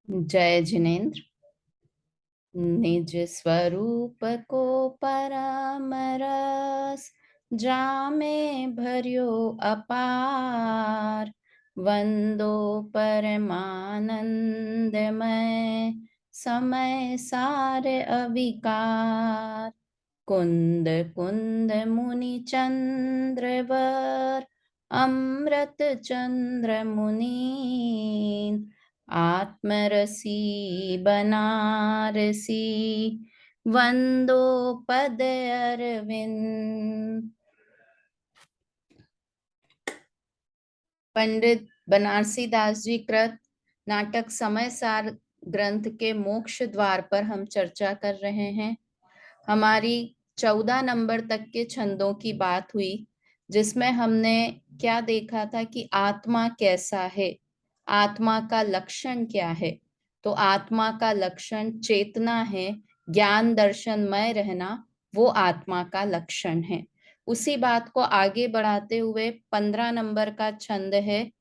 जय जिनेन्द्र। निज स्वरूप को परामरस, जामे भर्यो अपार। वंदो परमानंदमय, समय सारे अविकार। कुंद कुंद मुनि चंद्रवर, अमृत चंद्र मुनीन। आत्मरसी बनारसी, वंदो पद अरविंद। पंडित बनारसी दास जी कृत नाटक समय सार ग्रंथ के मोक्ष द्वार पर हम चर्चा कर रहे हैं। हमारी 14 नंबर तक के छंदों की बात हुई, जिसमें हमने क्या देखा था कि आत्मा कैसा है, आत्मा का लक्षण क्या है। तो आत्मा का लक्षण चेतना है, ज्ञान दर्शनमय रहना, वो आत्मा का लक्षण है। उसी बात को आगे बढ़ाते हुए 15 नंबर का छंद है,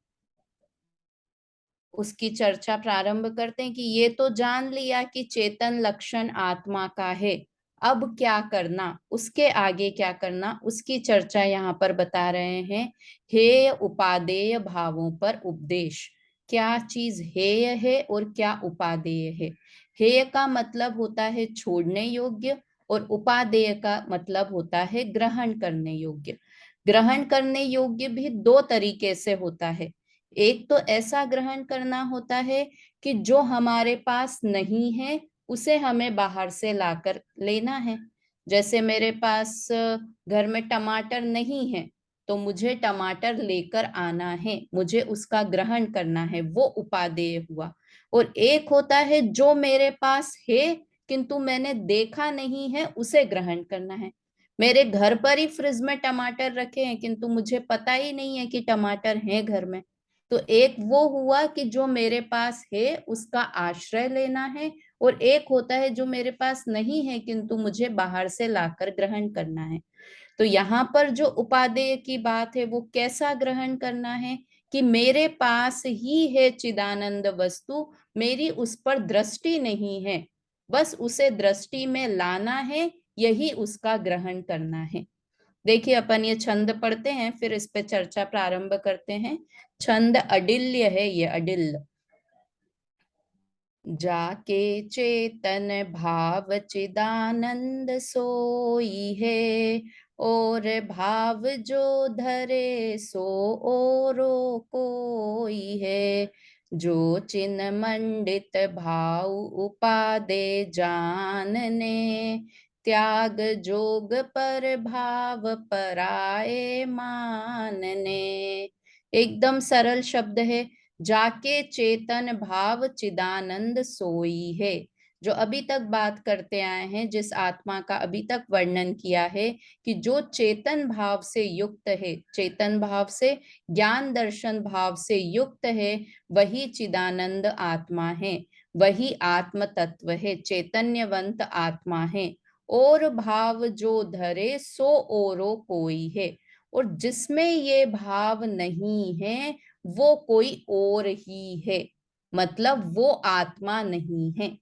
उसकी चर्चा प्रारंभ करते हैं कि ये तो जान लिया कि चेतन लक्षण आत्मा का है, अब क्या करना, उसके आगे क्या करना, उसकी चर्चा यहाँ पर बता रहे हैं। हेय उपादेय भावों पर उपदेश। क्या चीज हेय है और क्या उपादेय है। हेय का मतलब होता है छोड़ने योग्य, और उपादेय का मतलब होता है ग्रहण करने योग्य। ग्रहण करने योग्य भी दो तरीके से होता है। एक तो ऐसा ग्रहण करना होता है कि जो हमारे पास नहीं है उसे हमें बाहर से लाकर लेना है। जैसे मेरे पास घर में टमाटर नहीं है, तो मुझे टमाटर लेकर आना है, मुझे उसका ग्रहण करना है, वो उपादेय हुआ। और एक होता है जो मेरे पास है किंतु मैंने देखा नहीं है, उसे ग्रहण करना है। मेरे घर पर ही फ्रिज में टमाटर रखे हैं किंतु मुझे पता ही नहीं है कि टमाटर है घर में। तो एक वो हुआ कि जो मेरे पास है उसका आश्रय लेना है, और एक होता है जो मेरे पास नहीं है किंतु मुझे बाहर से लाकर ग्रहण करना है। तो यहाँ पर जो उपादेय की बात है वो कैसा ग्रहण करना है कि मेरे पास ही है चिदानंद वस्तु, मेरी उस पर दृष्टि नहीं है, बस उसे दृष्टि में लाना है, यही उसका ग्रहण करना है। देखिए अपन ये छंद पढ़ते हैं, फिर इस पे चर्चा प्रारंभ करते हैं। छंद अडिल्य है, ये अडिल्य। जाके चेतन भाव चिदानंद सोई है, और भाव जो धरे सो ओरो कोई है। जो चिन्ह मंडित भाव उपादे जानने, त्याग जोग पर भाव पराए मानने। एकदम सरल शब्द है। जाके चेतन भाव चिदानंद सोई है। जो अभी तक बात करते आए हैं, जिस आत्मा का अभी तक वर्णन किया है कि जो चेतन भाव से युक्त है, चेतन भाव से ज्ञान दर्शन भाव से युक्त है, वही चिदानंद आत्मा है, वही आत्म तत्व है, चैतन्यवंत आत्मा है। और भाव जो धरे सो ओरो कोई है, और जिसमें ये भाव नहीं है वो कोई और ही है, मतलब वो आत्मा नहीं है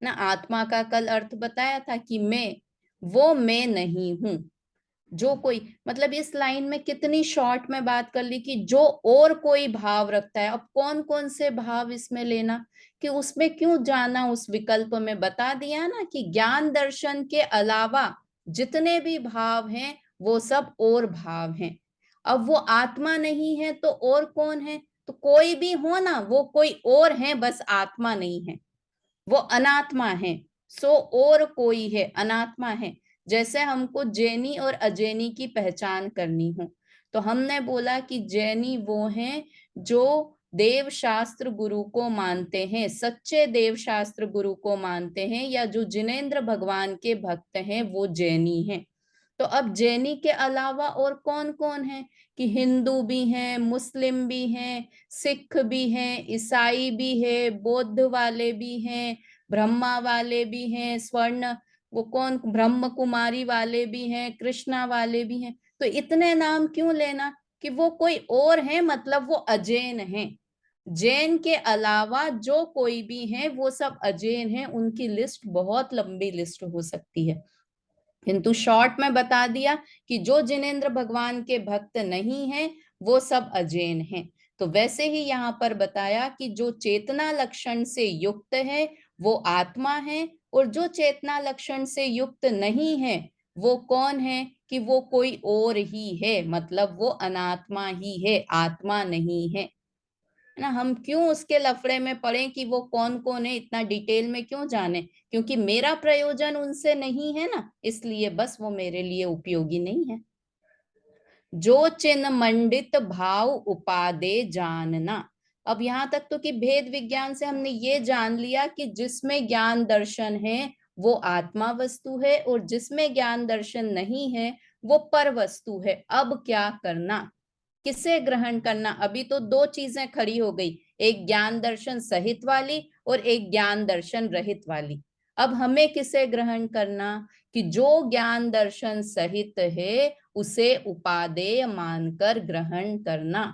ना। आत्मा का कल अर्थ बताया था कि मैं नहीं हूं। जो कोई, मतलब इस लाइन में कितनी शॉर्ट में बात कर ली कि जो और कोई भाव रखता है। अब कौन कौन से भाव इसमें लेना, कि उसमें क्यों जाना, उस विकल्प में बता दिया ना कि ज्ञान दर्शन के अलावा जितने भी भाव हैं वो सब और भाव हैं। अब वो आत्मा नहीं है तो और कौन है, तो कोई भी हो ना, वो कोई और है, बस आत्मा नहीं है, वो अनात्मा है। सो और कोई है, अनात्मा है। जैसे हमको जैनी और अजैनी की पहचान करनी हो, तो हमने बोला कि जैनी वो हैं जो देव शास्त्र गुरु को मानते हैं, सच्चे देव शास्त्र गुरु को मानते हैं, या जो जिनेन्द्र भगवान के भक्त हैं वो जैनी हैं। तो अब जैनी के अलावा और कौन कौन है, कि हिंदू भी हैं, मुस्लिम भी हैं, सिख भी हैं, ईसाई भी है, बौद्ध वाले भी हैं, ब्रह्मा वाले भी हैं, स्वर्ण वो कौन ब्रह्म कुमारी वाले भी हैं, कृष्णा वाले भी हैं। तो इतने नाम क्यों लेना, कि वो कोई और है, मतलब वो अजैन है। जैन के अलावा जो कोई भी है वो सब अजैन है। उनकी लिस्ट बहुत लंबी लिस्ट हो सकती है, किंतु शॉर्ट में बता दिया कि जो जिनेंद्र भगवान के भक्त नहीं है वो सब अजैन हैं। तो वैसे ही यहाँ पर बताया कि जो चेतना लक्षण से युक्त है वो आत्मा है, और जो चेतना लक्षण से युक्त नहीं है वो कौन है, कि वो कोई और ही है, मतलब वो अनात्मा ही है, आत्मा नहीं है। ना हम क्यों उसके लफड़े में पड़े कि वो कौन कौन है, इतना डिटेल में क्यों जाने, क्योंकि मेरा प्रयोजन उनसे नहीं है ना, इसलिए बस वो मेरे लिए उपयोगी नहीं है। जो चिन्ह मंडित भाव उपादे जानना। अब यहां तक तो कि भेद विज्ञान से हमने ये जान लिया कि जिसमें ज्ञान दर्शन है वो आत्मा वस्तु है, और जिसमें ज्ञान दर्शन नहीं है वो पर वस्तु है। अब क्या करना, किसे ग्रहण करना? अभी तो दो चीजें खड़ी हो गई, एक ज्ञान दर्शन सहित वाली और एक ज्ञान दर्शन रहित वाली। अब हमें किसे ग्रहण करना, कि जो ज्ञान दर्शन सहित है उसे उपादेय मानकर ग्रहण करना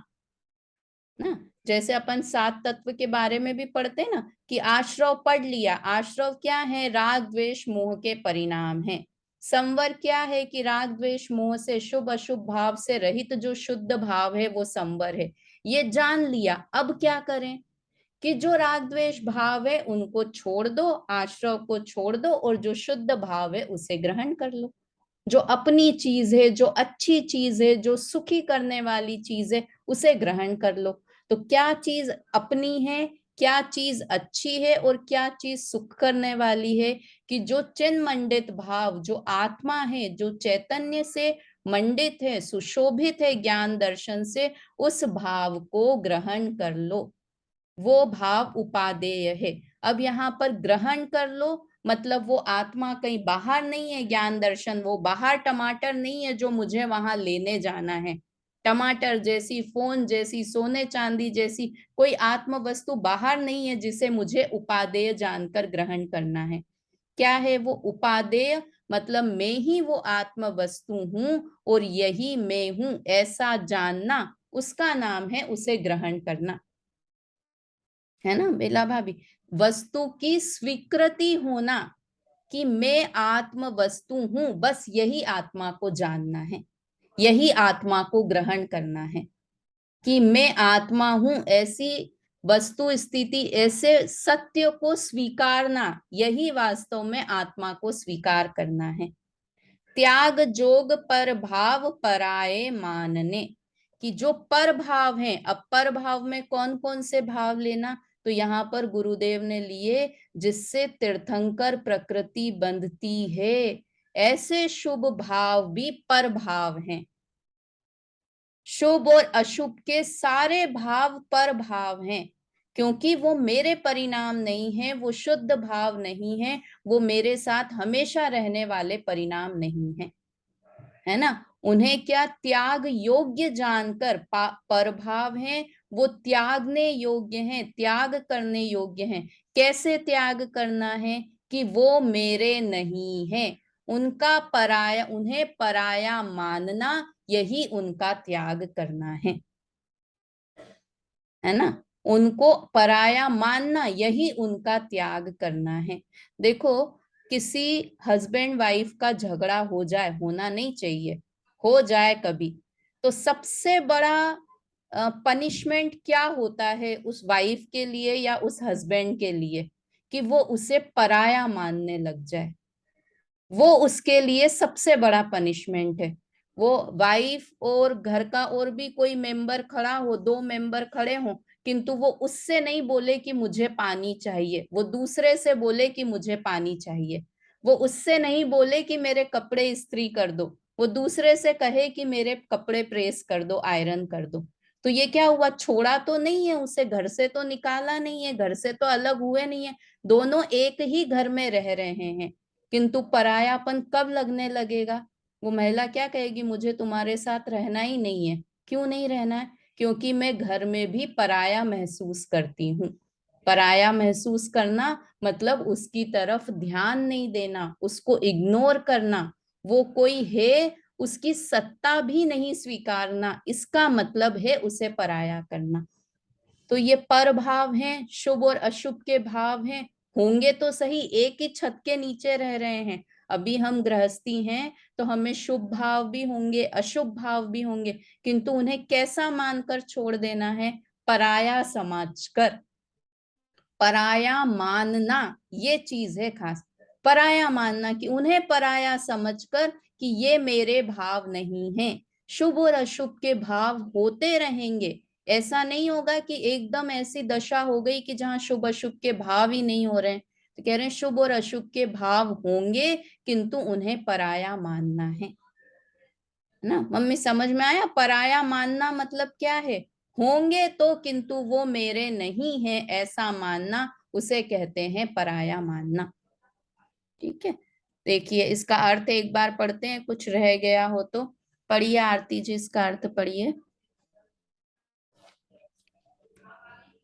ना। जैसे अपन सात तत्व के बारे में भी पढ़ते ना, कि आश्रव पढ़ लिया, आश्रव क्या है, राग द्वेष मोह के परिणाम है। संवर क्या है, कि राग द्वेष मोह से शुभ अशुभ भाव से रहित जो शुद्ध भाव है वो संवर है। ये जान लिया, अब क्या करें, कि जो राग द्वेष भाव है उनको छोड़ दो, आश्रव को छोड़ दो, और जो शुद्ध भाव है उसे ग्रहण कर लो। जो अपनी चीज है, जो अच्छी चीज है, जो सुखी करने वाली चीज है, उसे ग्रहण कर लो। तो क्या चीज अपनी है, क्या चीज अच्छी है, और क्या चीज सुख करने वाली है, कि जो चिन्ह मंडित भाव, जो आत्मा है, जो चैतन्य से मंडित है, सुशोभित है ज्ञान दर्शन से, उस भाव को ग्रहण कर लो। वो भाव उपादेय है। अब यहाँ पर ग्रहण कर लो, मतलब वो आत्मा कहीं बाहर नहीं है, ज्ञान दर्शन वो बाहर टमाटर नहीं है जो मुझे वहां लेने जाना है। टमाटर जैसी, फोन जैसी, सोने चांदी जैसी कोई आत्म वस्तु बाहर नहीं है जिसे मुझे उपादेय जानकर ग्रहण करना है। क्या है वो उपादेय, मतलब मैं ही वो आत्म वस्तु हूं और यही मैं हूं, ऐसा जानना, उसका नाम है उसे ग्रहण करना, है ना बेला भाभी। वस्तु की स्वीकृति होना, कि मैं आत्म वस्तु हूं, बस यही आत्मा को जानना है, यही आत्मा को ग्रहण करना है, कि मैं आत्मा हूं, ऐसी वस्तु स्थिति, ऐसे सत्य को स्वीकारना, यही वास्तव में आत्मा को स्वीकार करना है। त्याग जोग पर भाव पराये मानने, कि जो पर भाव है, अब पर भाव में कौन कौन से भाव लेना, तो यहाँ पर गुरुदेव ने लिए जिससे तीर्थंकर प्रकृति बंधती है, ऐसे शुभ भाव भी पर भाव हैं। शुभ और अशुभ के सारे भाव पर भाव हैं, क्योंकि वो मेरे परिणाम नहीं है, वो शुद्ध भाव नहीं है, वो मेरे साथ हमेशा रहने वाले परिणाम नहीं है, है ना। उन्हें क्या त्याग योग्य जानकर परभाव है, वो त्यागने योग्य हैं, त्याग करने योग्य हैं। कैसे त्याग करना है, कि वो मेरे नहीं है, उनका पराया, उन्हें पराया मानना, यही उनका त्याग करना है ना। उनको पराया मानना, यही उनका त्याग करना है। देखो, किसी हस्बैंड वाइफ का झगड़ा हो जाए, होना नहीं चाहिए, हो जाए कभी, तो सबसे बड़ा पनिशमेंट क्या होता है उस वाइफ के लिए या उस हस्बैंड के लिए, कि वो उसे पराया मानने लग जाए। वो उसके लिए सबसे बड़ा पनिशमेंट है। वो वाइफ और घर का और भी कोई मेंबर खड़ा हो, दो मेंबर खड़े हो, किंतु वो उससे नहीं बोले कि मुझे पानी चाहिए, वो दूसरे से बोले कि मुझे पानी चाहिए। वो उससे नहीं बोले कि मेरे कपड़े इस्त्री कर दो, वो दूसरे से कहे कि मेरे कपड़े प्रेस कर दो, आयरन कर दो। तो ये क्या हुआ, छोड़ा तो नहीं है उसे, घर से तो निकाला नहीं है, घर से तो अलग हुए नहीं है, दोनों एक ही घर में रह रहे हैं। किंतु परायापन कब लगने लगेगा, वो महिला क्या कहेगी, मुझे तुम्हारे साथ रहना ही नहीं है। क्यों नहीं रहना है, क्योंकि मैं घर में भी पराया महसूस करती हूँ। पराया महसूस करना मतलब उसकी तरफ ध्यान नहीं देना, उसको इग्नोर करना, वो कोई है उसकी सत्ता भी नहीं स्वीकारना, इसका मतलब है उसे पराया करना। तो ये पर भाव हैं, शुभ और अशुभ के भाव हैं, होंगे तो सही, एक ही छत के नीचे रह रहे हैं। अभी हम गृहस्थी हैं तो हमें शुभ भाव भी होंगे, अशुभ भाव भी होंगे, किंतु उन्हें कैसा मानकर छोड़ देना है? पराया समझकर। पराया मानना ये चीज है खास, पराया मानना, कि उन्हें पराया समझकर कि ये मेरे भाव नहीं है। शुभ और अशुभ के भाव होते रहेंगे, ऐसा नहीं होगा कि एकदम ऐसी दशा हो गई कि जहां शुभ अशुभ के भाव ही नहीं हो रहे हैं। तो कह रहे हैं शुभ और अशुभ के भाव होंगे, किंतु उन्हें पराया मानना है ना। मम्मी समझ में आया? पराया मानना मतलब क्या है? होंगे तो, किंतु वो मेरे नहीं है ऐसा मानना, उसे कहते हैं पराया मानना। ठीक है, देखिए इसका अर्थ एक बार पढ़ते हैं, कुछ रह गया हो तो। पढ़िए आरती जी, इसका अर्थ पढ़िए।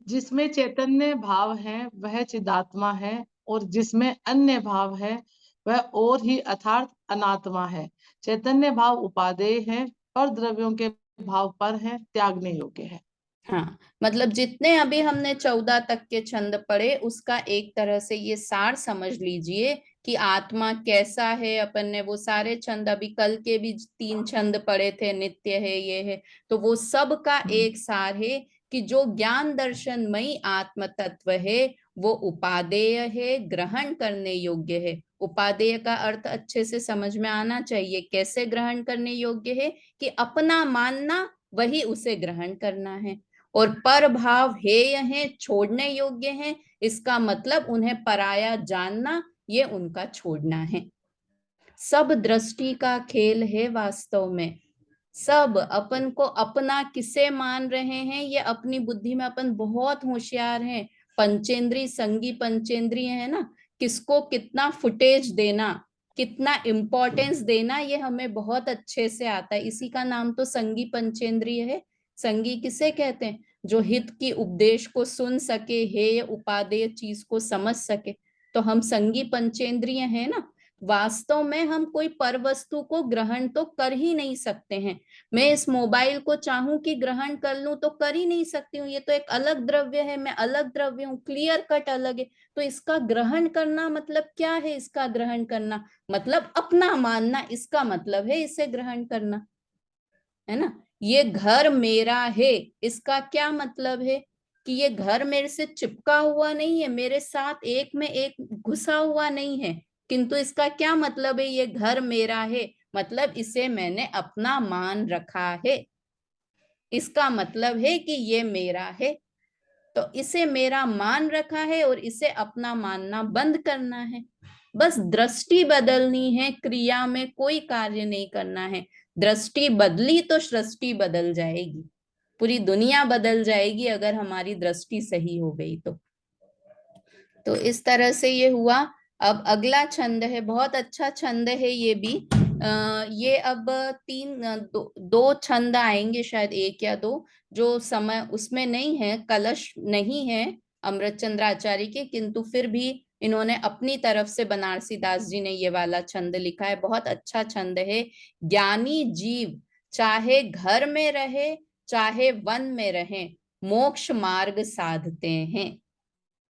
जिसमें चैतन्य भाव है वह चिदात्मा है, और जिसमें अन्य भाव है वह और ही अर्थात अनात्मा है। चैतन्य भाव उपादेय है, पर द्रव्यों के भाव पर है, त्यागने योग्य है। हाँ, मतलब जितने अभी हमने 14 तक के छंद पढ़े, उसका एक तरह से ये सार समझ लीजिए कि आत्मा कैसा है। अपन ने वो सारे छंद, अभी कल के भी 3 छंद पढ़े थे, नित्य है, ये है, तो वो सब का एक सार है कि जो ज्ञान दर्शनमयी आत्म तत्व है वो उपादेय है, ग्रहण करने योग्य है। उपादेय का अर्थ अच्छे से समझ में आना चाहिए, कैसे ग्रहण करने योग्य है? कि अपना मानना वही उसे ग्रहण करना है। और पर भाव हेय हैं, छोड़ने योग्य हैं, इसका मतलब उन्हें पराया जानना, ये उनका छोड़ना है। सब दृष्टि का खेल है वास्तव में। सब अपन को अपना किसे मान रहे हैं, ये अपनी बुद्धि में अपन बहुत होशियार हैं। पंचेंद्री संगी पंचेंद्रिय है ना, किसको कितना फुटेज देना, कितना इम्पोर्टेंस देना, ये हमें बहुत अच्छे से आता है। इसी का नाम तो संगी पंचेंद्रिय है। संगी किसे कहते हैं? जो हित की उपदेश को सुन सके, हेय उपादेय चीज को समझ सके, तो हम संगी पंचेंद्रिय है ना। वास्तव में हम कोई पर वस्तु को ग्रहण तो कर ही नहीं सकते हैं। मैं इस मोबाइल को चाहूं कि ग्रहण कर लूं तो कर ही नहीं सकती हूँ, ये तो एक अलग द्रव्य है, मैं अलग द्रव्य हूँ, क्लियर कट अलग है। तो इसका ग्रहण करना मतलब क्या है? इसका ग्रहण करना मतलब अपना मानना, इसका मतलब है इसे ग्रहण करना, है ना। ये घर मेरा है, इसका क्या मतलब है? कि ये घर मेरे से चिपका हुआ नहीं है, मेरे साथ एक में एक घुसा हुआ नहीं है, किंतु इसका क्या मतलब है? ये घर मेरा है मतलब इसे मैंने अपना मान रखा है, इसका मतलब है कि ये मेरा है। तो इसे मेरा मान रखा है और इसे अपना मानना बंद करना है। बस दृष्टि बदलनी है, क्रिया में कोई कार्य नहीं करना है। दृष्टि बदली तो सृष्टि बदल जाएगी, पूरी दुनिया बदल जाएगी अगर हमारी दृष्टि सही हो गई तो इस तरह से ये हुआ। अब अगला छंद है, बहुत अच्छा छंद है ये भी। ये अब दो छंद आएंगे शायद, एक या दो, जो समय उसमें नहीं है, कलश नहीं है अमृत चंद्र आचार्य के, किंतु फिर भी इन्होंने अपनी तरफ से, बनारसी दास जी ने ये वाला छंद लिखा है, बहुत अच्छा छंद है। ज्ञानी जीव चाहे घर में रहे चाहे वन में रहे, मोक्ष मार्ग साधते हैं,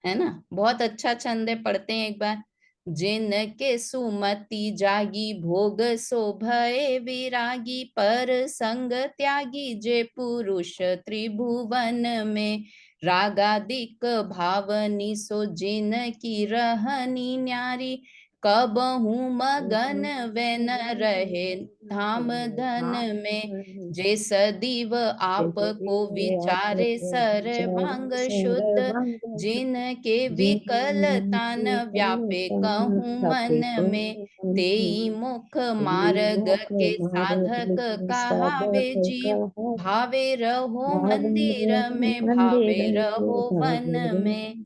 है ना। बहुत अच्छा छंद है, पढ़ते हैं एक बार। जिनके सुमति जागी भोग सो भय विरागी, पर संग त्यागी जे पुरुष त्रिभुवन में, रागादिक भावनी सो जिन की रहनी न्यारी, कबहू मगन वे न रहे धाम धन में, जे सदीव आप को विचारे सर्वांग शुद्ध, जिनके विकल तान व्यापे कहूँ मन में, तेई मुख मार्ग के साधक कहावे जीव, भावे रहो मंदिर में भावे रहो वन में,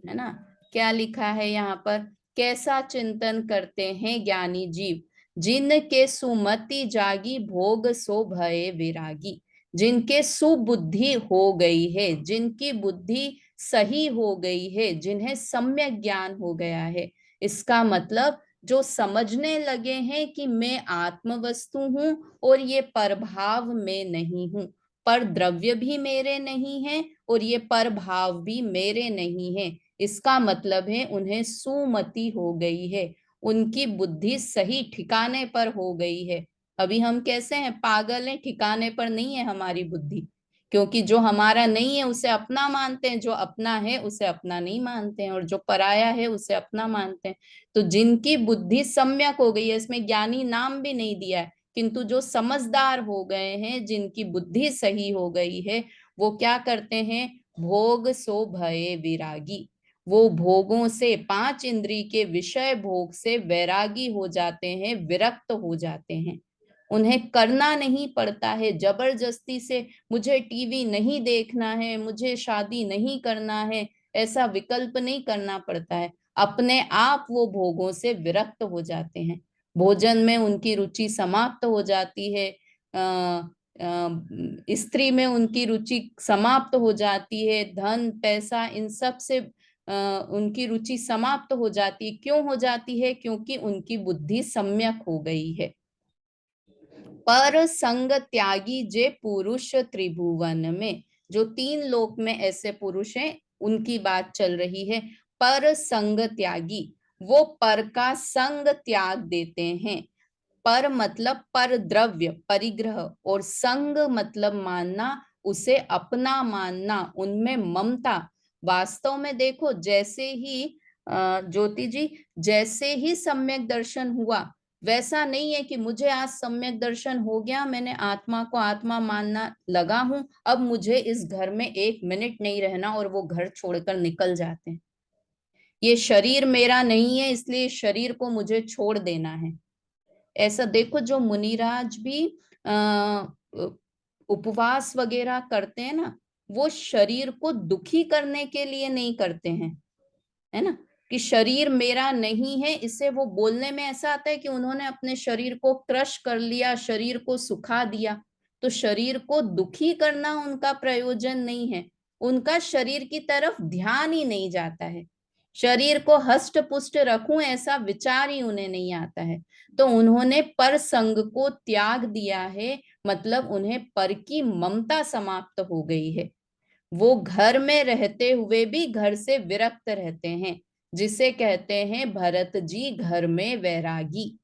है ना। क्या लिखा है यहाँ पर? कैसा चिंतन करते हैं ज्ञानी जीव? जिनके सुमति जागी भोग सो भये विरागी, जिनके सुबुद्धि हो गई है, जिनकी बुद्धि सही हो गई है, जिन्हें सम्यक ज्ञान हो गया है, इसका मतलब जो समझने लगे हैं कि मैं आत्म वस्तु हूं और ये परभाव में नहीं हूं, पर द्रव्य भी मेरे नहीं है और ये पर भाव भी मेरे नहीं है। इसका मतलब है उन्हें सुमति हो गई है, उनकी बुद्धि सही ठिकाने पर हो गई है। अभी हम कैसे हैं, पागल हैं, ठिकाने पर नहीं है हमारी बुद्धि, क्योंकि जो हमारा नहीं है उसे अपना मानते हैं, जो अपना है उसे अपना नहीं मानते हैं, और जो पराया है उसे अपना मानते हैं। तो जिनकी बुद्धि सम्यक हो गई है, इसमें ज्ञानी नाम भी नहीं दिया है, किंतु जो समझदार हो गए हैं, जिनकी बुद्धि सही हो गई है, वो क्या करते हैं, भोग सो भये विरागी। वो भोगों से, पांच इंद्री के विषय भोग से वैरागी हो जाते हैं, विरक्त हो जाते हैं। उन्हें करना नहीं पड़ता है जबरदस्ती से, मुझे टीवी नहीं देखना है, मुझे शादी नहीं करना है, ऐसा विकल्प नहीं करना पड़ता है। अपने आप वो भोगों से विरक्त हो जाते हैं, भोजन में उनकी रुचि समाप्त हो जाती है, स्त्री में उनकी रुचि समाप्त हो जाती है, धन पैसा इन सब से उनकी रुचि समाप्त हो जाती है। क्यों हो जाती है? क्योंकि उनकी बुद्धि सम्यक हो गई है। पर संग त्यागी जे पुरुष त्रिभुवन में, जो तीन लोक में ऐसे पुरुष हैं उनकी बात चल रही है। पर संग त्यागी, वो पर का संग त्याग देते हैं। पर मतलब पर द्रव्य, परिग्रह, और संग मतलब मानना, उसे अपना मानना, उनमें ममता। वास्तव में देखो, जैसे ही ज्योति जी, जैसे ही सम्यक दर्शन हुआ, वैसा नहीं है कि मुझे आज सम्यक दर्शन हो गया, मैंने आत्मा को आत्मा मानना लगा हूं, अब मुझे इस घर में एक मिनट नहीं रहना, और वो घर छोड़कर निकल जाते हैं। ये शरीर मेरा नहीं है, इसलिए शरीर को मुझे छोड़ देना है। ऐसा देखो, जो मुनिराज भी आ, उपवास वगैरह करते हैं ना, वो शरीर को दुखी करने के लिए नहीं करते हैं, है ना, कि शरीर मेरा नहीं है, इसे वो बोलने में ऐसा आता है कि उन्होंने अपने शरीर को क्रश कर लिया, शरीर को सुखा दिया। तो शरीर को दुखी करना उनका प्रयोजन नहीं है, उनका शरीर की तरफ ध्यान ही नहीं जाता है, शरीर को हष्ट पुष्ट रखूं ऐसा विचार ही उन्हें नहीं आता है। तो उन्होंने पर संग को त्याग दिया है, मतलब उन्हें पर की ममता समाप्त हो गई है। वो घर में रहते हुए भी घर से विरक्त रहते हैं, जिसे कहते हैं भरत जी घर में वैरागी।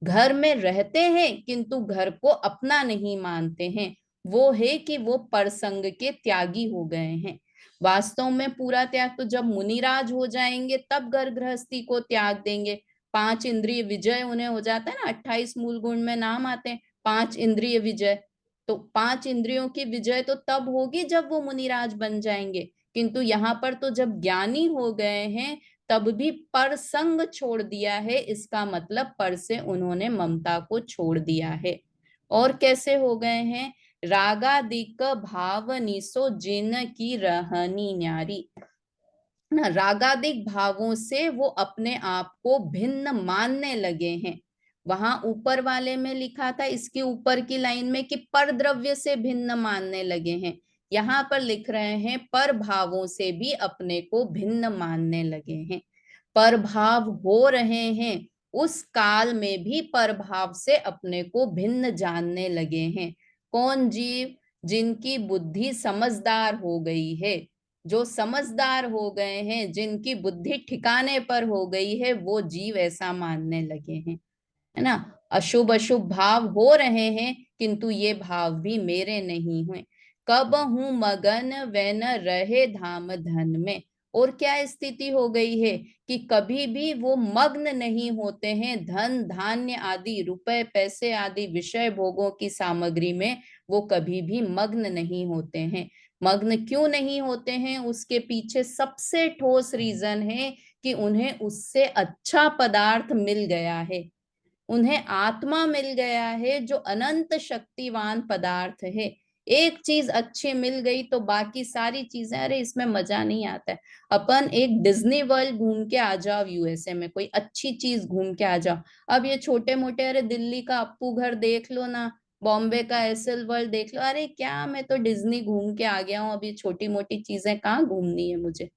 घर में रहते हैं किंतु घर को अपना नहीं मानते हैं, वो है कि वो परसंग के त्यागी हो गए हैं। वास्तव में पूरा त्याग तो जब मुनिराज हो जाएंगे तब घर गृहस्थी को त्याग देंगे। पांच इंद्रिय विजय उन्हें हो जाता है ना, 28 मूल गुण में नाम आते हैं पांच इंद्रिय विजय। तो पांच इंद्रियों की विजय तो तब होगी जब वो मुनिराज बन जाएंगे, किंतु यहाँ पर तो जब ज्ञानी हो गए हैं तब भी पर संग छोड़ दिया है, इसका मतलब पर से उन्होंने ममता को छोड़ दिया है। और कैसे हो गए हैं, रागादिक भाव निसो जिन की रहनी न्यारी ना, रागादिक भावों से वो अपने आप को भिन्न मानने लगे हैं। वहां ऊपर वाले में लिखा था, इसके ऊपर की लाइन में, कि पर द्रव्य से भिन्न मानने लगे हैं। यहाँ पर लिख रहे हैं पर भावों से भी अपने को भिन्न मानने लगे हैं। पर भाव हो रहे हैं, उस काल में भी पर भाव से अपने को भिन्न जानने लगे हैं। कौन जीव? जिनकी बुद्धि समझदार हो गई है, जो समझदार हो गए हैं, जिनकी बुद्धि ठिकाने पर हो गई है, वो जीव ऐसा मानने लगे हैं, है ना। अशुभ अशुभ भाव हो रहे हैं किंतु ये भाव भी मेरे नहीं हुए। कब हूं मगन वे न रहे धाम धन में। और क्या स्थिति हो गई है कि कभी भी वो मग्न नहीं होते हैं धन धान्य आदि, रुपए पैसे आदि विषय भोगों की सामग्री में, वो कभी भी मग्न नहीं होते हैं। मग्न क्यों नहीं होते हैं, उसके पीछे सबसे ठोस रीजन है कि उन्हें उससे अच्छा पदार्थ मिल गया है, उन्हें आत्मा मिल गया है जो अनंत शक्तिवान पदार्थ है। एक चीज अच्छी मिल गई तो बाकी सारी चीजें, अरे इसमें मजा नहीं आता है। अपन एक डिज्नी वर्ल्ड घूम के आ जाओ, यूएसए में कोई अच्छी चीज घूम के आ जाओ। अब ये छोटे मोटे, अरे दिल्ली का अप्पू घर देख लो ना, बॉम्बे का एसएल वर्ल्ड देख लो, अरे क्या मैं तो डिज्नी घूम के आ गया हूँ, अब ये छोटी मोटी चीजें कहाँ घूमनी है मुझे।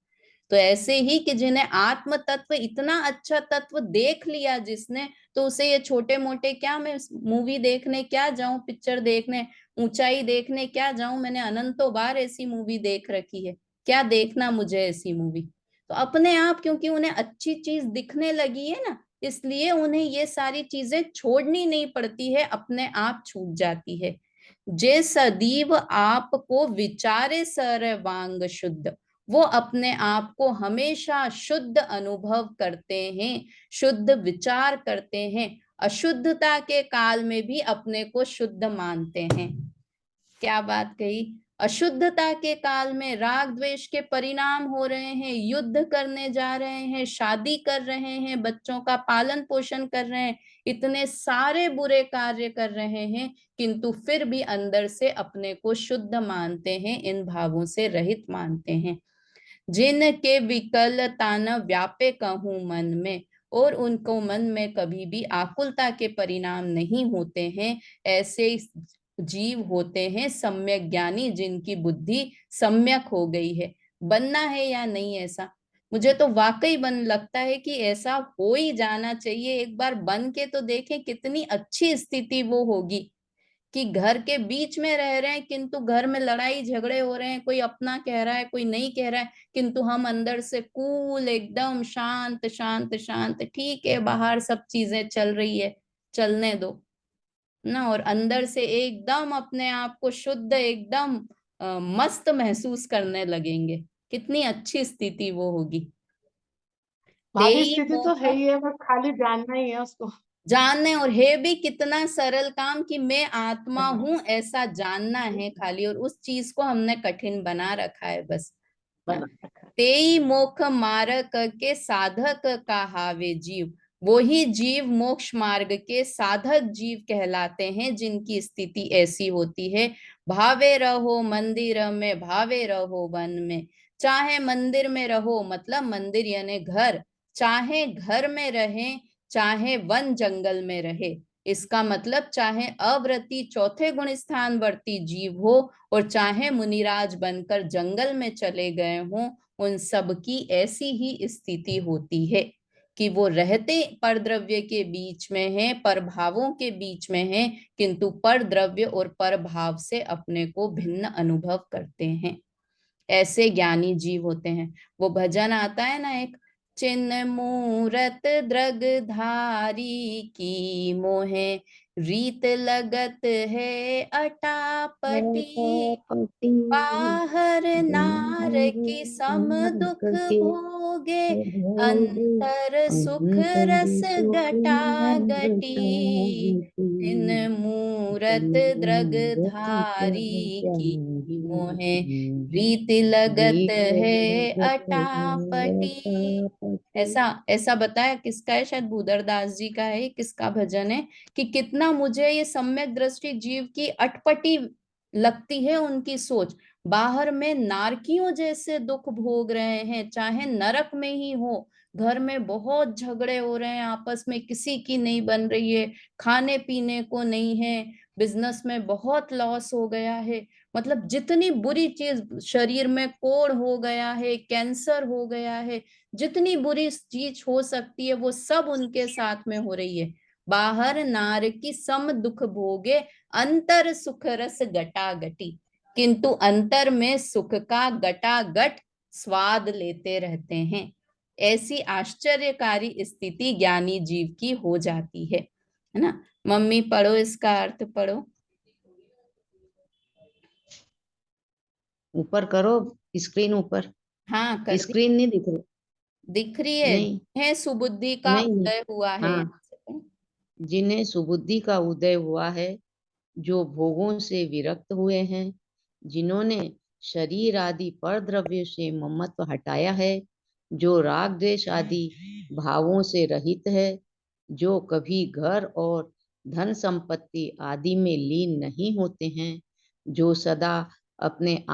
तो ऐसे ही कि जिन्हें आत्म तत्व, इतना अच्छा तत्व देख लिया जिसने, तो उसे ये छोटे मोटे क्या, मैं मूवी देखने क्या जाऊं, पिक्चर देखने, ऊंचाई देखने क्या जाऊं, मैंने अनंतों बार ऐसी मूवी देख रखी है, क्या देखना मुझे ऐसी मूवी। तो अपने आप, क्योंकि उन्हें अच्छी चीज दिखने लगी है ना, इसलिए उन्हें ये सारी चीजें छोड़नी नहीं पड़ती है, अपने आप छूट जाती है। जे सदैव आपको विचारे सर्वांग शुद्ध, वो अपने आप को हमेशा शुद्ध अनुभव करते हैं, शुद्ध विचार करते हैं, अशुद्धता के काल में भी अपने को शुद्ध मानते हैं। क्या बात कही। अशुद्धता के काल में राग द्वेष के परिणाम हो रहे हैं, युद्ध करने जा रहे हैं, शादी कर रहे हैं, बच्चों का पालन पोषण कर रहे हैं, इतने सारे बुरे कार्य कर रहे हैं, किंतु फिर भी अंदर से अपने को शुद्ध मानते हैं, इन भावों से रहित मानते हैं। जिनके विकलता न व्यापे कहूं मन में, और उनको मन में कभी भी आकुलता के परिणाम नहीं होते हैं, ऐसे जीव होते हैं सम्यक ज्ञानी, जिनकी बुद्धि सम्यक हो गई है। बनना है या नहीं ऐसा, मुझे तो वाकई बन लगता है कि ऐसा हो ही जाना चाहिए। एक बार बन के तो देखें कितनी अच्छी स्थिति वो होगी, कि घर के बीच में रह रहे हैं, किंतु घर में लड़ाई झगड़े हो रहे हैं, कोई अपना कह रहा है कोई नहीं कह रहा है, किंतु हम अंदर से कूल, एकदम शांत शांत शांत, ठीक है बाहर सब चीजें चल रही है, चलने दो ना, और अंदर से एकदम अपने आप को शुद्ध, एकदम मस्त महसूस करने लगेंगे। कितनी अच्छी स्थिति वो होगी। भाभी तेई स्थिति तो मोह, है ही है, बस खाली जानना ही है उसको। जानने, और है भी कितना सरल काम कि मैं आत्मा हाँ, हूं ऐसा जानना है खाली, और उस चीज को हमने कठिन बना रखा है बस ना। बना रखा है। तेई मोक्ष मार्ग के साधक कहावे जीव, वो ही जीव मोक्ष मार्ग के साधक जीव कहलाते हैं, जिनकी स्थिति ऐसी होती है। भावे रहो मंदिर में, भावे रहो वन में, चाहे मंदिर में रहो, मतलब मंदिर यानी घर, चाहे घर में रहे, चाहे वन जंगल में रहे, इसका मतलब चाहे अव्रती चौथे गुण स्थान वर्ती जीव हो, और चाहे मुनिराज बनकर जंगल में चले गए हों, उन सब की ऐसी ही स्थिति होती है, कि वो रहते पर द्रव्य के बीच में है, पर भावों के बीच में है, किंतु पर द्रव्य और पर भाव से अपने को भिन्न अनुभव करते हैं। ऐसे ज्ञानी जीव होते हैं। वो भजन आता है ना एक, चिन्ह मूरत द्रग धारी की मोहे, रीत लगत है अटापटी, पति बाहर नार की सम दुख के भोगे, भोगे अंतर सुख अंतर रस सुख गटागटी, इन गटागटी मूरत द्रग धारी की मोहे, रीति लगत रीत है लगत अटापटी। है ऐसा ऐसा बताया, किसका है, शायद भूदर दास जी का है, किसका भजन है, कि कितना मुझे ये सम्यक दृष्टि जीव की अटपटी लगती है उनकी सोच। बाहर में नारकियों जैसे दुख भोग रहे हैं, चाहे नरक में ही हो, घर में बहुत झगड़े हो रहे हैं, आपस में किसी की नहीं बन रही है, खाने पीने को नहीं है, बिजनेस में बहुत लॉस हो गया है, मतलब जितनी बुरी चीज, शरीर में कोढ़ हो गया है, कैंसर हो गया है, जितनी बुरी चीज हो सकती है वो सब उनके साथ में हो रही है। बाहर नार की सम दुख भोगे, अंतर सुख रस गटागटी, किंतु अंतर में सुख का गटागट स्वाद लेते रहते हैं। ऐसी आश्चर्यकारी स्थिति ज्ञानी जीव की हो जाती है ना। मम्मी पढ़ो, इसका अर्थ पढ़ो। ऊपर करो, स्क्रीन ऊपर, हाँ कर दी, स्क्रीन नहीं दिख रही। दिख रही है। नहीं है सुबुद्धि का नहीं नहीं, उदय हुआ है हाँ, यहाँ से। जिन्हें सुबुद्धि का उदय हुआ है, जो भोगों से विरक्त हुए हैं, जिन्होंने शरीर आदि पर द्रव्य से ममत्व हटाया है, जो राग द्वेष आदि भावों से रहित है, जो कभी घर और धन संपत्ति आदि में लीन नहीं होते हैं, जो सदा अपने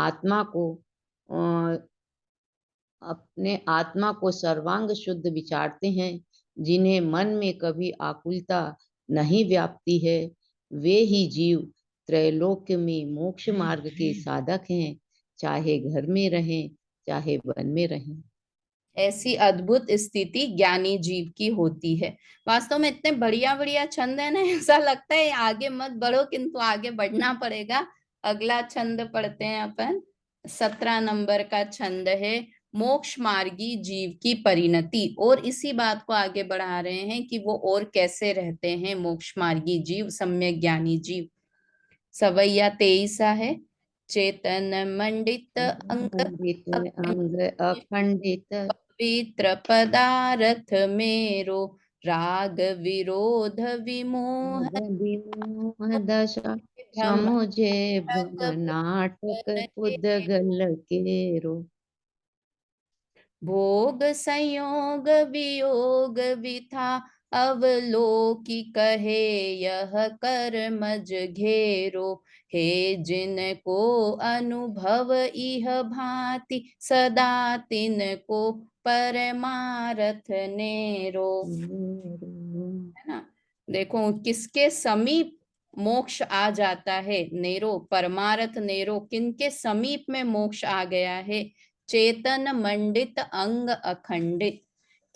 आत्मा को सर्वांग शुद्ध विचारते हैं, जिन्हें मन में कभी आकुलता नहीं व्यापती है, वे ही जीव त्रैलोक्य में मोक्ष मार्ग के साधक हैं, चाहे घर में रहें चाहे वन में रहें। ऐसी अद्भुत स्थिति ज्ञानी जीव की होती है। वास्तव में इतने बढ़िया बढ़िया छंद है ना, ऐसा लगता है आगे मत बढ़ो, किंतु आगे बढ़ना पड़ेगा। अगला छंद पढ़ते हैं अपन। 17 नंबर का छंद है मोक्ष मार्गी जीव की परिणति, और इसी बात को आगे बढ़ा रहे हैं कि वो और कैसे रहते हैं मोक्ष मार्गी जीव, सम्यक ज्ञानी जीव। सवैया 23 है। चेतन मंडित अंग मंडित अंग अखंडित, पवित्र पदार्थ मेरो, राग विरोध विमोह विमोह दशा भ्रम समुझे भ्रम नाटक पुद्गल केरो। भोग संयोग वियोग विथा अवलोकी कहे यह कर्मज घेरो, हे जिनको अनुभव इह भांति सदा तिनको परमारथ नेरो। है ना। देखो किसके समीप मोक्ष आ जाता है, नेरो परमारथ नेरो, किनके समीप में मोक्ष आ गया है। चेतन मंडित अंग अखंडित,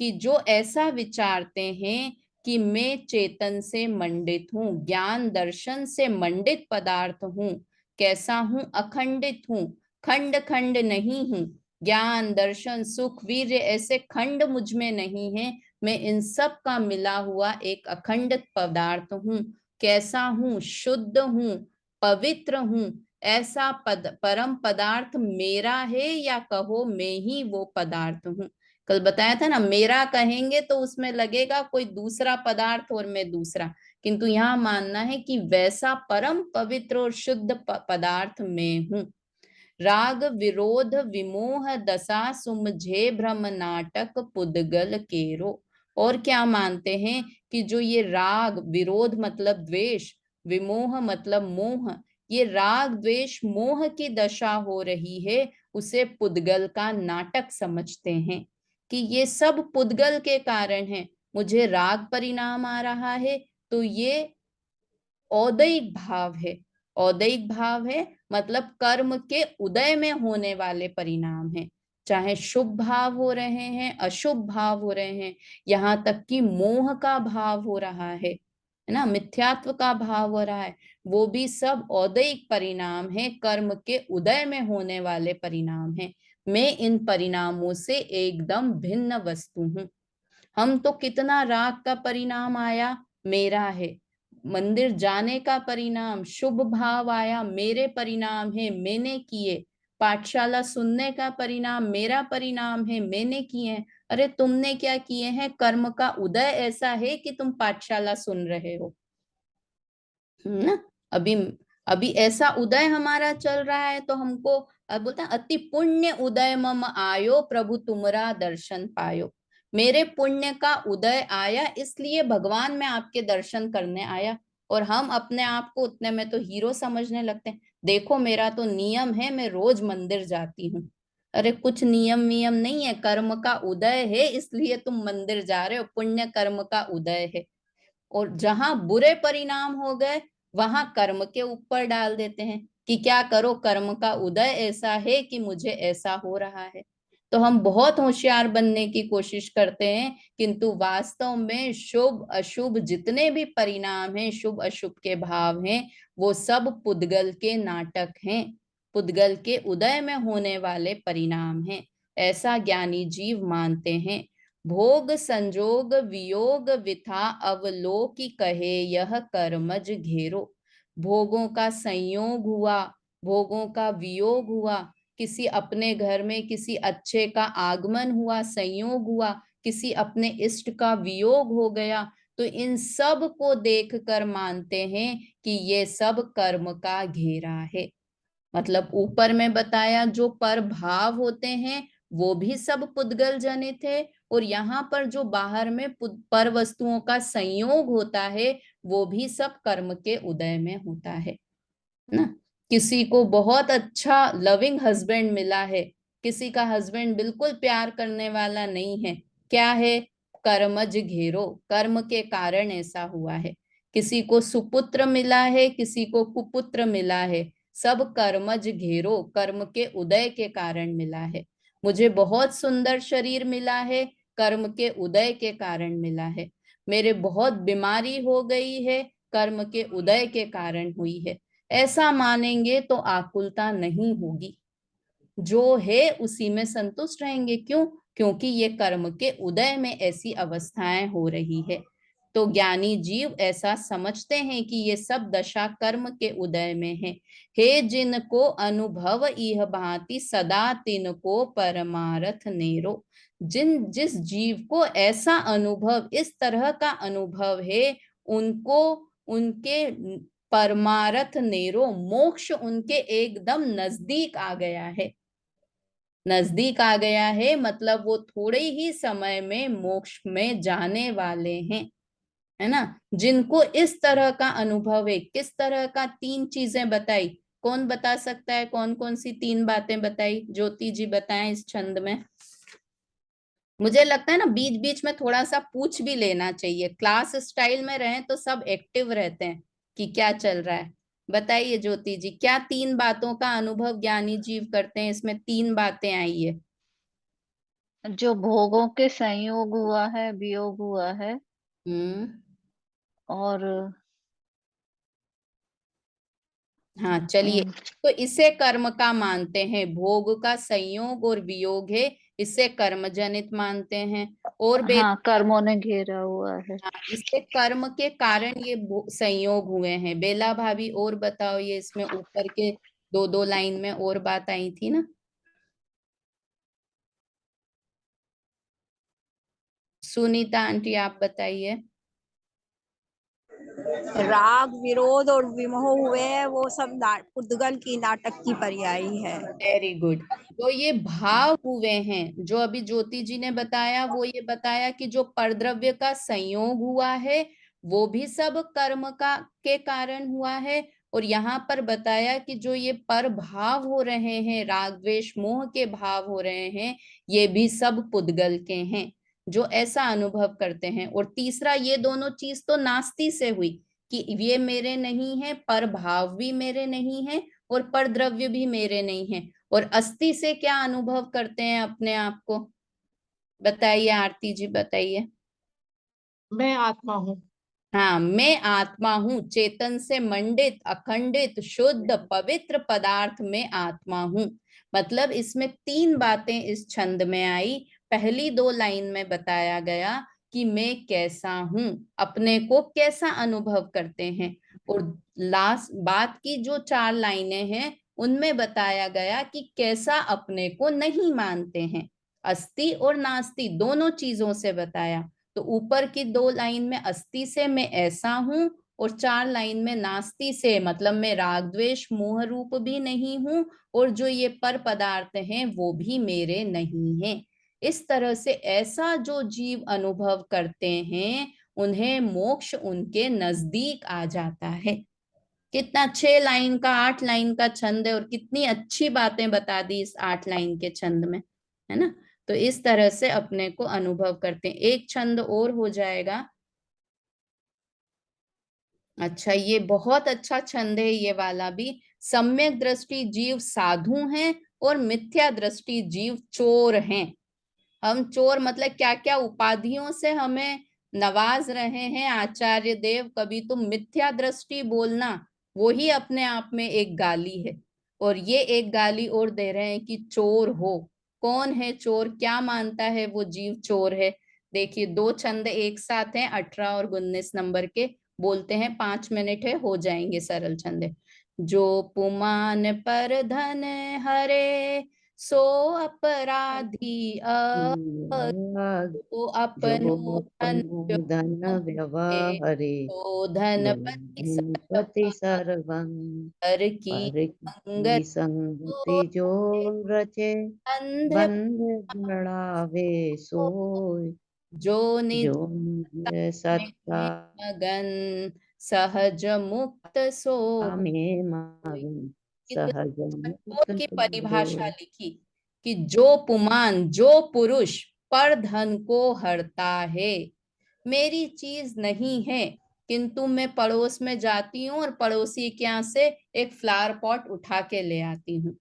कि जो ऐसा विचारते हैं कि मैं चेतन से मंडित हूँ, ज्ञान दर्शन से मंडित पदार्थ हूँ। कैसा हूँ? अखंडित हूँ, खंड खंड नहीं हूँ। ज्ञान दर्शन सुख वीर्य ऐसे खंड मुझ में नहीं है, मैं इन सब का मिला हुआ एक अखंडित पदार्थ हूँ। कैसा हूँ? शुद्ध हूँ, पवित्र हूँ। ऐसा परम पदार्थ मेरा है, या कहो मैं ही वो पदार्थ हूँ। कल बताया था ना, मेरा कहेंगे तो उसमें लगेगा कोई दूसरा पदार्थ और मैं दूसरा, किंतु यहाँ मानना है कि वैसा परम पवित्र और शुद्ध पदार्थ मैं हूँ। राग विरोध विमोह दशा सुमझे भ्रम नाटक पुद्गल केरो। और क्या मानते हैं कि जो ये राग विरोध मतलब द्वेष, विमोह मतलब मोह, ये राग द्वेष मोह की दशा हो रही है, उसे पुद्गल का नाटक समझते हैं कि ये सब पुद्गल के कारण है। मुझे राग परिणाम आ रहा है तो ये औदैहिक भाव है। औदैहिक भाव है मतलब कर्म के उदय में होने वाले परिणाम है, चाहे शुभ भाव हो रहे हैं अशुभ भाव हो रहे हैं, यहाँ तक कि मोह का भाव हो रहा है ना, मिथ्यात्व का भाव हो रहा है, वो भी सब औदैहिक परिणाम है, कर्म के उदय में होने वाले परिणाम है। मैं इन परिणामों से एकदम भिन्न वस्तु हूँ। हम तो कितना राग का परिणाम आया, मेरा है। मंदिर जाने का परिणाम शुभ भाव आया, मेरे परिणाम है, मैंने किए। पाठशाला सुनने का परिणाम मेरा परिणाम है, मैंने किए हैं। अरे तुमने क्या किए हैं? कर्म का उदय ऐसा है कि तुम पाठशाला सुन रहे हो ना। अभी अभी ऐसा उदय हमारा चल रहा है तो हमको अब बोलते हैं अति पुण्य उदय मम आयो, प्रभु तुमरा दर्शन पायो। मेरे पुण्य का उदय आया इसलिए भगवान मैं आपके दर्शन करने आया। और हम अपने आप को उतने में तो हीरो समझने लगते हैं। देखो मेरा तो नियम है, मैं रोज मंदिर जाती हूँ। अरे कुछ नियम नियम नहीं है, कर्म का उदय है इसलिए तुम मंदिर जा रहे हो, पुण्य कर्म का उदय है। और जहां बुरे परिणाम हो गए वहां कर्म के ऊपर डाल देते हैं कि क्या करो, कर्म का उदय ऐसा है कि मुझे ऐसा हो रहा है। तो हम बहुत होशियार बनने की कोशिश करते हैं, किंतु वास्तव में शुभ अशुभ जितने भी परिणाम हैं, शुभ अशुभ के भाव हैं, वो सब पुद्गल के नाटक हैं, पुद्गल के उदय में होने वाले परिणाम हैं। ऐसा ज्ञानी जीव मानते हैं। भोग संजोग वियोग विथा अवलोकी कहे यह कर्मज घेरो। भोगों का संयोग हुआ, भोगों का वियोग हुआ, किसी अपने घर में किसी अच्छे का आगमन हुआ, संयोग हुआ, किसी अपने इष्ट का वियोग हो गया, तो इन सब को देखकर मानते हैं कि ये सब कर्म का घेरा है। मतलब ऊपर में बताया जो पर भाव होते हैं वो भी सब पुद्गल जनित है, और यहाँ पर जो बाहर में पर वस्तुओं का संयोग होता है वो भी सब कर्म के उदय में होता है ना। किसी को बहुत अच्छा लविंग हस्बैंड मिला है, किसी का हस्बैंड बिल्कुल प्यार करने वाला नहीं है, क्या है? कर्मज घेरो, कर्म के कारण ऐसा हुआ है। किसी को सुपुत्र मिला है, किसी को कुपुत्र मिला है, सब कर्मज घेरो, कर्म के उदय के कारण मिला है। मुझे बहुत सुंदर शरीर मिला है, कर्म के उदय के कारण मिला है। मेरे बहुत बीमारी हो गई है, कर्म के उदय के कारण हुई है। ऐसा मानेंगे तो आकुलता नहीं होगी, जो है उसी में संतुष्ट रहेंगे। क्यों? क्योंकि ये कर्म के उदय में ऐसी अवस्थाएं हो रही है। तो ज्ञानी जीव ऐसा समझते हैं कि ये सब दशा कर्म के उदय में है। हे जिनको अनुभव इह भांति सदा तिनको परमारथ नेरो। जिस जीव को ऐसा अनुभव, इस तरह का अनुभव है, उनको उनके परमारथ नेरो, मोक्ष उनके एकदम नजदीक आ गया है। नजदीक आ गया है मतलब वो थोड़े ही समय में मोक्ष में जाने वाले हैं, है ना। जिनको इस तरह का अनुभव है, किस तरह का? 3 चीजें बताई। कौन बता सकता है कौन कौन सी 3 बातें बताई? ज्योति जी बताएं इस छंद में। मुझे लगता है ना बीच बीच में थोड़ा सा पूछ भी लेना चाहिए, क्लास स्टाइल में रहें तो सब एक्टिव रहते हैं कि क्या चल रहा है। बताइए ज्योति जी, क्या 3 बातों का अनुभव ज्ञानी जीव करते हैं? इसमें 3 बातें आई है। जो भोगों के संयोग हुआ है, वियोग हुआ है, हम्म। और हाँ चलिए, अम, तो इसे कर्म का मानते हैं। भोग का संयोग और वियोग है, इसे कर्म जनित मानते हैं। और हाँ, कर्मों ने घेरा हुआ है। हाँ, इससे कर्म के कारण ये संयोग हुए हैं। बेला भाभी और बताओ, ये इसमें ऊपर के 2-2 लाइन में और बात आई थी ना। सुनीता आंटी आप बताइए। राग विरोध और विमोह हुए हैं, वो सब उद्गल की नाटक की पर्यायी है। Very good. तो ये भाव हुए हैं, जो अभी ज्योति जी ने बताया, वो ये बताया कि जो परद्रव्य का संयोग हुआ है वो भी सब कर्म का के कारण हुआ है। और यहाँ पर बताया कि जो ये पर भाव हो रहे हैं, राग द्वेष मोह के भाव हो रहे हैं, ये भी सब पुद्गल के हैं, जो ऐसा अनुभव करते हैं। और तीसरा, ये दोनों चीज तो नास्ती से हुई कि ये मेरे नहीं है, पर भाव भी मेरे नहीं है और पर द्रव्य भी मेरे नहीं है। और अस्थि से क्या अनुभव करते हैं अपने आप को? बताइए आरती जी, बताइए। मैं आत्मा हूँ। हाँ, मैं आत्मा हूँ, चेतन से मंडित, अखंडित, शुद्ध, पवित्र पदार्थ में आत्मा हूँ। मतलब इसमें 3 बातें इस छंद में आई। पहली 2 लाइन में बताया गया कि मैं कैसा हूँ, अपने को कैसा अनुभव करते हैं। और लास्ट बात की जो 4 लाइनें हैं उनमें बताया गया कि कैसा अपने को नहीं मानते हैं। अस्ति और नास्ति दोनों चीजों से बताया। तो ऊपर की 2 लाइन में अस्ति से मैं ऐसा हूं, और 4 लाइन में नास्ति से मतलब मैं राग द्वेष मोह रूप भी नहीं हूं, और जो ये पर पदार्थ हैं वो भी मेरे नहीं हैं। इस तरह से ऐसा जो जीव अनुभव करते हैं, उन्हें मोक्ष उनके नजदीक आ जाता है। कितना 6 लाइन का 8 लाइन का छंद है, और कितनी अच्छी बातें बता दी इस 8 लाइन के छंद में, है ना। तो इस तरह से अपने को अनुभव करते हैं। एक छंद और हो जाएगा। अच्छा, ये बहुत अच्छा छंद है ये वाला भी। सम्यक दृष्टि जीव साधु हैं और मिथ्या दृष्टि जीव चोर हैं। हम चोर मतलब क्या क्या उपाधियों से हमें नवाज रहे हैं आचार्य देव, कभी तुम मिथ्या दृष्टि बोलना, वो ही अपने आप में एक गाली है। और ये एक गाली और दे रहे हैं कि चोर हो। कौन है चोर? क्या मानता है वो जीव चोर है? देखिए 2 छंद एक साथ हैं, 18 और 19 नंबर के। बोलते हैं 5 मिनट है, हो जाएंगे सरल छंद है। जो पुमान पर धन हरे, सो अपराधी तो जो अपनो धन अपनो धन व्यवहारे, व्यवहारे, तो धनपति धनपति सर्वं, सर्वं, हर की पर की संगति संगति को जो रचे, अंध बंध बढ़ावे सोय। जो निज जो निज सत्ता में मगन, सहज मुक्त सो। में मगन, सहज मुक्त की परिभाषा सोय। लिखी कि जो पुमान, जो पुरुष पर धन को हरता है, मेरी चीज नहीं है, किंतु मैं पड़ोस में जाती हूँ और पड़ोसी के यहाँ से एक फ्लावर पॉट उठा के ले आती हूँ।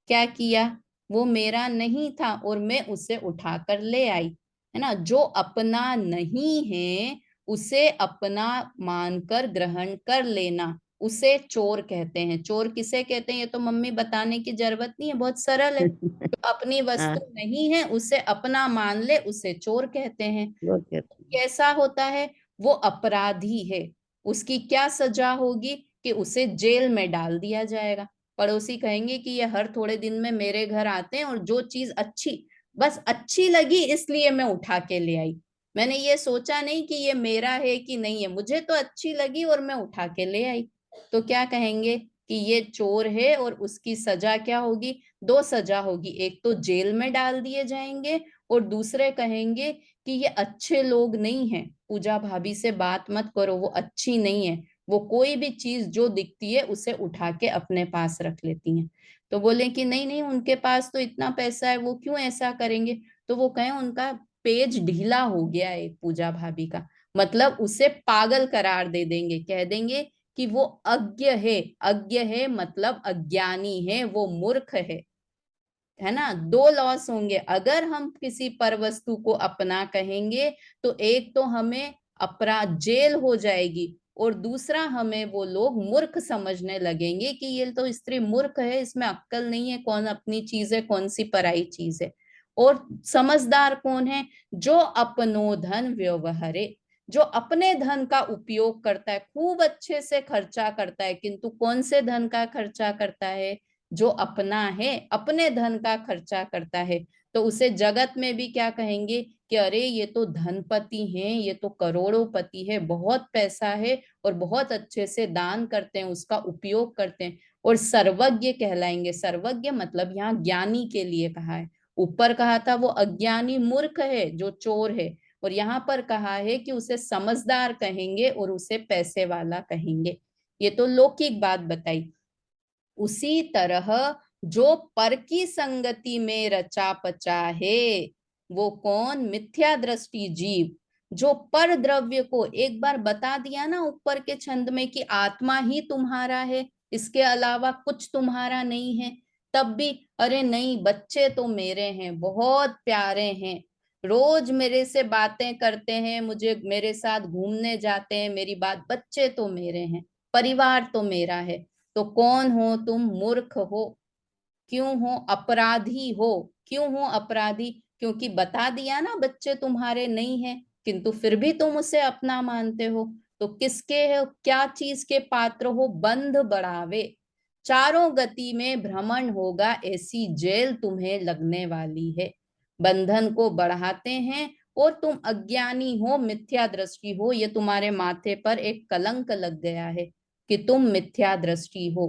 क्या किया? वो मेरा नहीं था और मैं उसे उठा कर ले आई, है ना। जो अपना नहीं है उसे अपना मानकर ग्रहण कर लेना, उसे चोर कहते हैं। चोर किसे कहते हैं ये तो मम्मी बताने की जरूरत नहीं है, बहुत सरल है। जो अपनी वस्तु हाँ, नहीं है उसे अपना मान ले, उसे चोर कहते हैं। वो कहते हैं। कैसा होता है? वो अपराधी है। उसकी क्या सजा होगी? कि उसे जेल में डाल दिया जाएगा। पड़ोसी कहेंगे कि ये हर थोड़े दिन में मेरे घर आते हैं और जो चीज अच्छी, बस अच्छी लगी इसलिए मैं उठा के ले आई, मैंने ये सोचा नहीं कि ये मेरा है कि नहीं है, मुझे तो अच्छी लगी और मैं उठा के ले आई। तो क्या कहेंगे? कि ये चोर है। और उसकी सजा क्या होगी? दो सजा होगी, एक तो जेल में डाल दिए जाएंगे, और दूसरे कहेंगे कि ये अच्छे लोग नहीं हैं, पूजा भाभी से बात मत करो, वो अच्छी नहीं है, वो कोई भी चीज जो दिखती है उसे उठा के अपने पास रख लेती हैं। तो बोले कि नहीं नहीं, उनके पास तो इतना पैसा है, वो क्यों ऐसा करेंगे? तो वो कहें उनका पेज ढीला हो गया है पूजा भाभी का, मतलब उसे पागल करार दे देंगे, कह देंगे कि वो अज्ञ है। अज्ञ है मतलब अज्ञानी है, वो मूर्ख है ना। दो लॉस होंगे अगर हम किसी पर वस्तु को अपना कहेंगे। तो एक तो हमें अपराध जेल हो जाएगी, और दूसरा हमें वो लोग मूर्ख समझने लगेंगे कि ये तो स्त्री मूर्ख है, इसमें अक्ल नहीं है, कौन अपनी चीज है कौन सी पराई चीज है। और समझदार कौन है? जो अपनो धन व्यवहारे, जो अपने धन का उपयोग करता है, खूब अच्छे से खर्चा करता है। किंतु कौन से धन का खर्चा करता है? जो अपना है, अपने धन का खर्चा करता है। तो उसे जगत में भी क्या कहेंगे? कि अरे ये तो धनपति हैं, ये तो करोड़ोंपति है, बहुत पैसा है, और बहुत अच्छे से दान करते हैं, उसका उपयोग करते हैं, और सर्वज्ञ कहलाएंगे। सर्वज्ञ मतलब यहाँ ज्ञानी के लिए कहा है। ऊपर कहा था वो अज्ञानी मूर्ख है जो चोर है, और यहाँ पर कहा है कि उसे समझदार कहेंगे और उसे पैसे वाला कहेंगे। ये तो लौकिक बात बताई। उसी तरह जो पर की संगति में रचा पचा है, वो कौन? मिथ्या दृष्टि जीव। जो पर द्रव्य को एक बार बता दिया ना ऊपर के छंद में कि आत्मा ही तुम्हारा है, इसके अलावा कुछ तुम्हारा नहीं है, तब भी अरे नहीं, बच्चे तो मेरे हैं, बहुत प्यारे हैं, रोज मेरे से बातें करते हैं, मुझे मेरे साथ घूमने जाते हैं, मेरी बात, बच्चे तो मेरे हैं, परिवार तो मेरा है। तो कौन हो तुम? मूर्ख हो। क्यों हो? अपराधी हो। क्यों हो अपराधी? क्योंकि बता दिया ना बच्चे तुम्हारे नहीं है, किंतु फिर भी तुम उसे अपना मानते हो। तो किसके है, क्या चीज के पात्र हो? बंध बढ़ावे, चारों गति में भ्रमण होगा, ऐसी जेल तुम्हें लगने वाली है। बंधन को बढ़ाते हैं, और तुम अज्ञानी हो, मिथ्या दृष्टि हो, ये तुम्हारे माथे पर एक कलंक लग गया है कि तुम मिथ्या दृष्टि हो।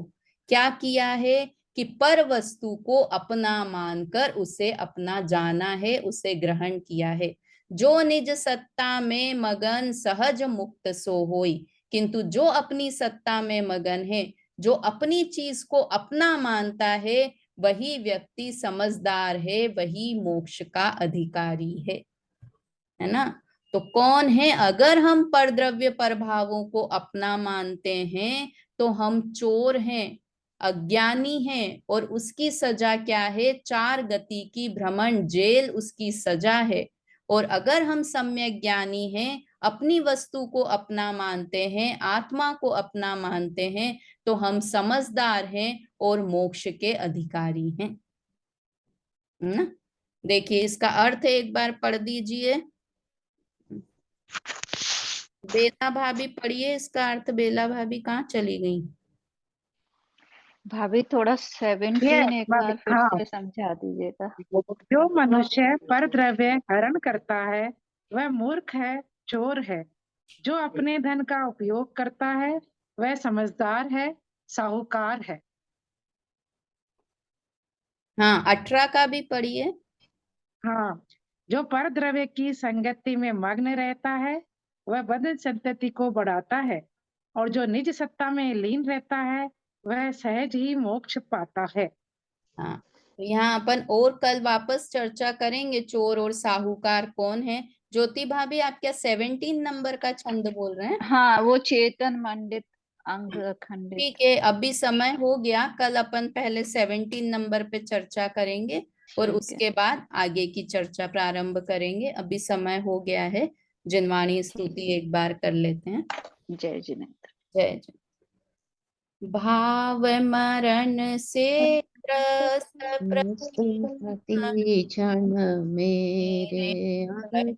क्या किया है? कि पर वस्तु को अपना मानकर उसे अपना जाना है, उसे ग्रहण किया है। जो निज सत्ता में मगन सहज मुक्त सो होई। किंतु जो अपनी सत्ता में मगन है, जो अपनी चीज को अपना मानता है, वही व्यक्ति समझदार है, वही मोक्ष का अधिकारी है ना। तो कौन है? अगर हम परद्रव्य प्रभावों को अपना मानते हैं तो हम चोर हैं, अज्ञानी हैं, और उसकी सजा क्या है? चार गति की भ्रमण जेल उसकी सजा है। और अगर हम सम्यक ज्ञानी हैं, अपनी वस्तु को अपना मानते हैं, आत्मा को अपना मानते हैं, तो हम समझदार हैं और मोक्ष के अधिकारी हैं, है ना। देखिए इसका अर्थ एक बार पढ़ दीजिए। बेला भाभी पढ़िए इसका अर्थ। बेला भाभी कहाँ चली गई? भाभी थोड़ा ये 17 एक बार फिर हाँ, से समझा दीजिएगा। जो मनुष्य पर द्रव्य हरण करता है वह मूर्ख है, चोर है। जो अपने धन का उपयोग करता है वह समझदार है, साहूकार है। हाँ 18 का भी पढ़िए। हाँ, जो पर द्रव्य की संगति में मग्न रहता है वह बंधन संतति को बढ़ाता है, और जो निज सत्ता में लीन रहता है वह सहज ही मोक्ष पाता है। हाँ तो यहाँ अपन और कल वापस चर्चा करेंगे चोर और साहूकार कौन है। ज्योति भाभी आप क्या 17 नंबर का छंद बोल रहे हैं? हाँ, वो चेतन मंडित अंग अखंडित। ठीक है, अभी समय हो गया, कल अपन पहले 17 नंबर पे चर्चा करेंगे और ठीक है। उसके बाद आगे की चर्चा प्रारंभ करेंगे। अभी समय हो गया है, जिनवाणी स्तुति एक बार कर लेते हैं। जय जिनेन्द्र। जय जय। भाव मरण से त्रस्त प्रति क्षण मेरे अंग